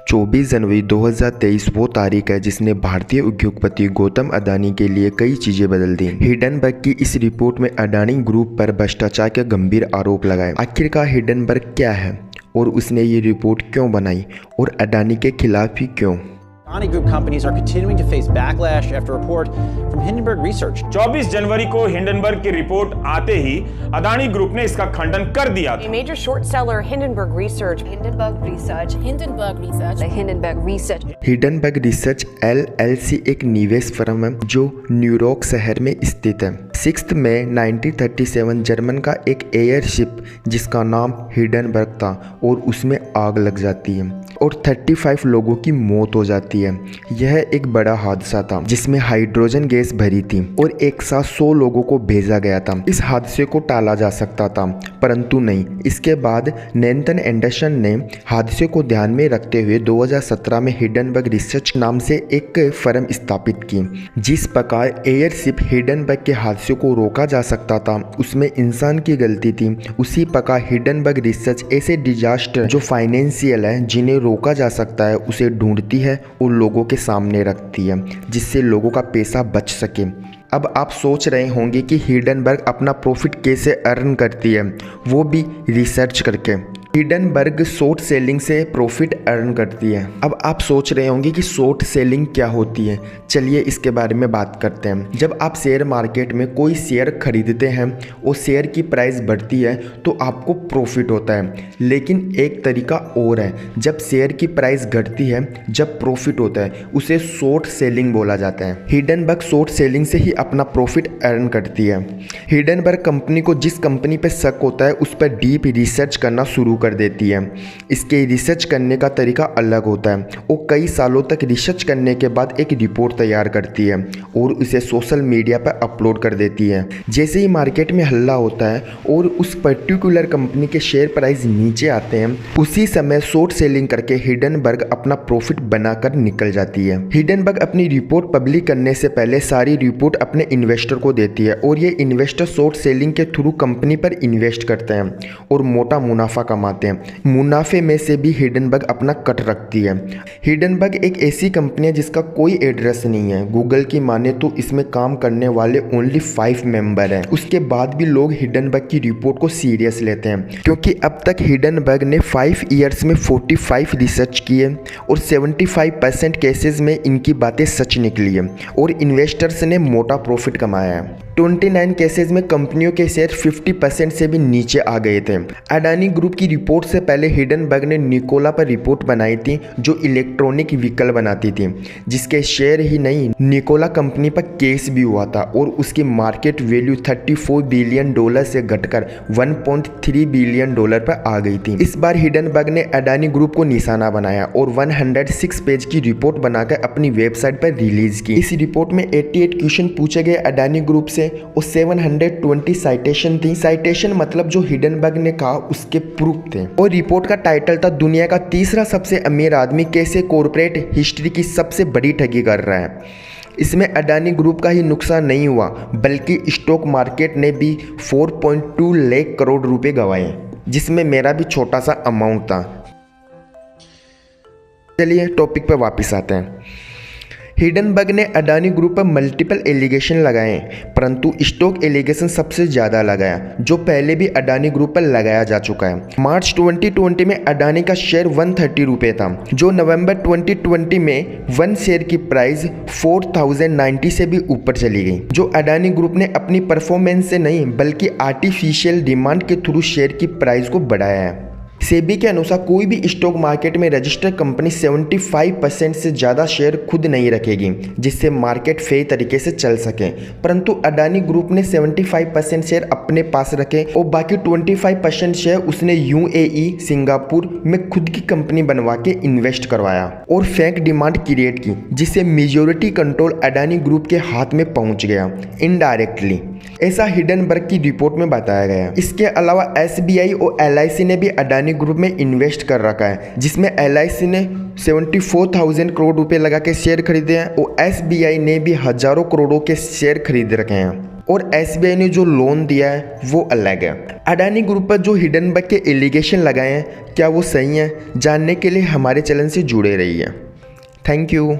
24 जनवरी 2023 वो तारीख है जिसने भारतीय उद्योगपति गौतम अडानी के लिए कई चीजें बदल दी। हिंडनबर्ग की इस रिपोर्ट में अडानी ग्रुप पर भ्रष्टाचार के गंभीर आरोप लगाए। आखिरकार हिंडनबर्ग क्या है और उसने ये रिपोर्ट क्यों बनाई और अडानी के खिलाफ ही क्यों? Adani Group companies are continuing to face backlash after a report from Hindenburg Research. 24 जनवरी को हिंडनबर्ग की रिपोर्ट आते ही अडानी ग्रुप ने इसका खंडन कर दिया था। A major short seller, Hindenburg Research. Hindenburg research LLC एक निवेश फर्म है जो न्यूयॉर्क शहर में स्थित है। 6 मई 1937 जर्मन का एक एयरशिप जिसका नाम हिंडनबर्ग था और उसमें आग लग जाती है और 35 लोगों की मौत हो जाती है। यह एक बड़ा हादसा था जिसमें हाइड्रोजन गैस भरी थी और एक साथ 100 लोगों को भेजा गया था। इस हादसे को टाला जा सकता था परंतु नहीं। इसके बाद नेथन एंडरसन ने हादसे को ध्यान में रखते हुए 2017 में हिंडनबर्ग रिसर्च नाम से एक फर्म स्थापित की। जिस प्रकार एयरशिप हिंडनबर्ग के हादसे को रोका जा सकता था उसमें इंसान की गलती थी, उसी प्रकार हिंडनबर्ग रिसर्च ऐसे डिजास्टर जो फाइनेंशियल है जिन्हें रोका जा सकता है उसे ढूंढती है और लोगों के सामने रखती है जिससे लोगों का पैसा बच सके। अब आप सोच रहे होंगे कि हिंडनबर्ग अपना प्रॉफिट कैसे अर्न करती है, वो भी रिसर्च करके। हिंडनबर्ग शॉर्ट सेलिंग से प्रॉफिट अर्न करती है। अब आप सोच रहे होंगे कि शॉर्ट सेलिंग क्या होती है, चलिए इसके बारे में बात करते हैं। जब आप शेयर मार्केट में कोई शेयर खरीदते हैं और शेयर की प्राइस बढ़ती है तो आपको प्रॉफिट होता है, लेकिन एक तरीका और है। जब शेयर की प्राइस घटती है जब प्रॉफिट होता है उसे शॉर्ट सेलिंग बोला जाता है। हिंडनबर्ग शॉर्ट सेलिंग से ही अपना प्रॉफिट अर्न करती है। हिंडनबर्ग कंपनी को जिस कंपनी पर शक होता है उस पर डीप रिसर्च करना शुरू कर देती है। इसके रिसर्च करने का तरीका अलग होता है। वो कई सालों तक रिसर्च करने के बाद एक रिपोर्ट तैयार करती है और उसे सोशल मीडिया पर अपलोड कर देती है। जैसे ही मार्केट में हल्ला होता है और उस पर्टिकुलर कंपनी के शेयर प्राइस नीचे आते हैं उसी समय शॉर्ट सेलिंग करके हिंडनबर्ग अपना प्रॉफिट बनाकर निकल जाती है। हिंडनबर्ग अपनी रिपोर्ट पब्लिक करने से पहले सारी रिपोर्ट अपने इन्वेस्टर को देती है और ये इन्वेस्टर शॉर्ट सेलिंग के थ्रू कंपनी पर इन्वेस्ट करते हैं और मोटा मुनाफा कमाते हैं। मुनाफे में से भी हिंडनबर्ग अपना कट रखती है। हिंडनबर्ग एक ऐसी कंपनी है जिसका कोई एड्रेस नहीं है। गूगल की माने तो इसमें काम करने वाले ओनली 5 मेंबर हैं। उसके बाद भी लोग हिंडनबर्ग की रिपोर्ट को सीरियस लेते हैं क्योंकि अब तक हिंडनबर्ग ने 5 ईयर्स में 45 रिसर्च किए और 75% केसेस में इनकी बातें सच निकली है और इन्वेस्टर्स ने मोटा प्रॉफिट कमाया है। 29 केसेस में कंपनियों के शेयर 50% से भी नीचे आ गए थे। अडानी ग्रुप की रिपोर्ट से पहले हिंडनबर्ग ने निकोला पर रिपोर्ट बनाई थी जो इलेक्ट्रॉनिक व्हीकल बनाती थी, जिसके शेयर ही नहीं निकोला कंपनी पर केस भी हुआ था और उसकी मार्केट वैल्यू $34 बिलियन से घटकर $1.3 बिलियन पर आ गई थी। इस बार हिंडनबर्ग ने अडानी ग्रुप को निशाना बनाया और 106 पेज की रिपोर्ट बनाकर अपनी वेबसाइट पर रिलीज की। इस रिपोर्ट में 88 क्वेश्चन पूछे गए अडानी ग्रुप से और 720 साइटेशन थी। साइटेशन मतलब जो हिंडनबर्ग ने कहा उसके प्रूफ थे। और रिपोर्ट का टाइटल था दुनिया का तीसरा सबसे अमीर आदमी कैसे कॉर्पोरेट हिस्ट्री की सबसे बड़ी ठगी कर रहा है। इसमें अडानी ग्रुप का ही नुकसान नहीं हुआ बल्कि स्टॉक मार्केट ने भी 4.2 लाख करोड़ रुपए गंवाए, जिसमें मेरा भी छोटा सा अमाउंट था। चलिए टॉपिक पर वापस आते हैं। हिंडनबर्ग ने अडानी ग्रुप पर मल्टीपल एलिगेशन लगाए परंतु स्टॉक एलिगेशन सबसे ज़्यादा लगाया जो पहले भी अडानी ग्रुप पर लगाया जा चुका है। मार्च 2020 में अडानी का शेयर 130 रुपये था जो नवंबर 2020 में 1 शेयर की प्राइस 4090 से भी ऊपर चली गई, जो अडानी ग्रुप ने अपनी परफॉर्मेंस से नहीं बल्कि आर्टिफिशियल डिमांड के थ्रू शेयर की प्राइस को बढ़ाया है। सेबी के अनुसार कोई भी स्टॉक मार्केट में रजिस्टर्ड कंपनी 75% से ज़्यादा शेयर खुद नहीं रखेगी जिससे मार्केट फेयर तरीके से चल सके, परंतु अडानी ग्रुप ने 75% शेयर अपने पास रखे और बाकी 25% शेयर उसने UAE सिंगापुर में खुद की कंपनी बनवा के इन्वेस्ट करवाया और फेक डिमांड क्रिएट की जिससे मेजोरिटी कंट्रोल अडानी ग्रुप के हाथ में पहुंच गया इनडायरेक्टली। ऐसा हिंडनबर्ग की रिपोर्ट में बताया गया। इसके अलावा SBI और LIC ने भी अडानी ग्रुप में इन्वेस्ट कर रखा है, जिसमें LIC ने 74,000 करोड़ रुपए लगा के शेयर खरीदे हैं और SBI ने भी हजारों करोड़ों के शेयर खरीद रखे हैं। और SBI ने जो लोन दिया है वो अलग है। अडानी ग्रुप पर जो हिंडनबर्ग के एलिगेशन लगाए हैं क्या वो सही हैं? जानने के लिए हमारे चैनल से जुड़े रहिए। Thank you.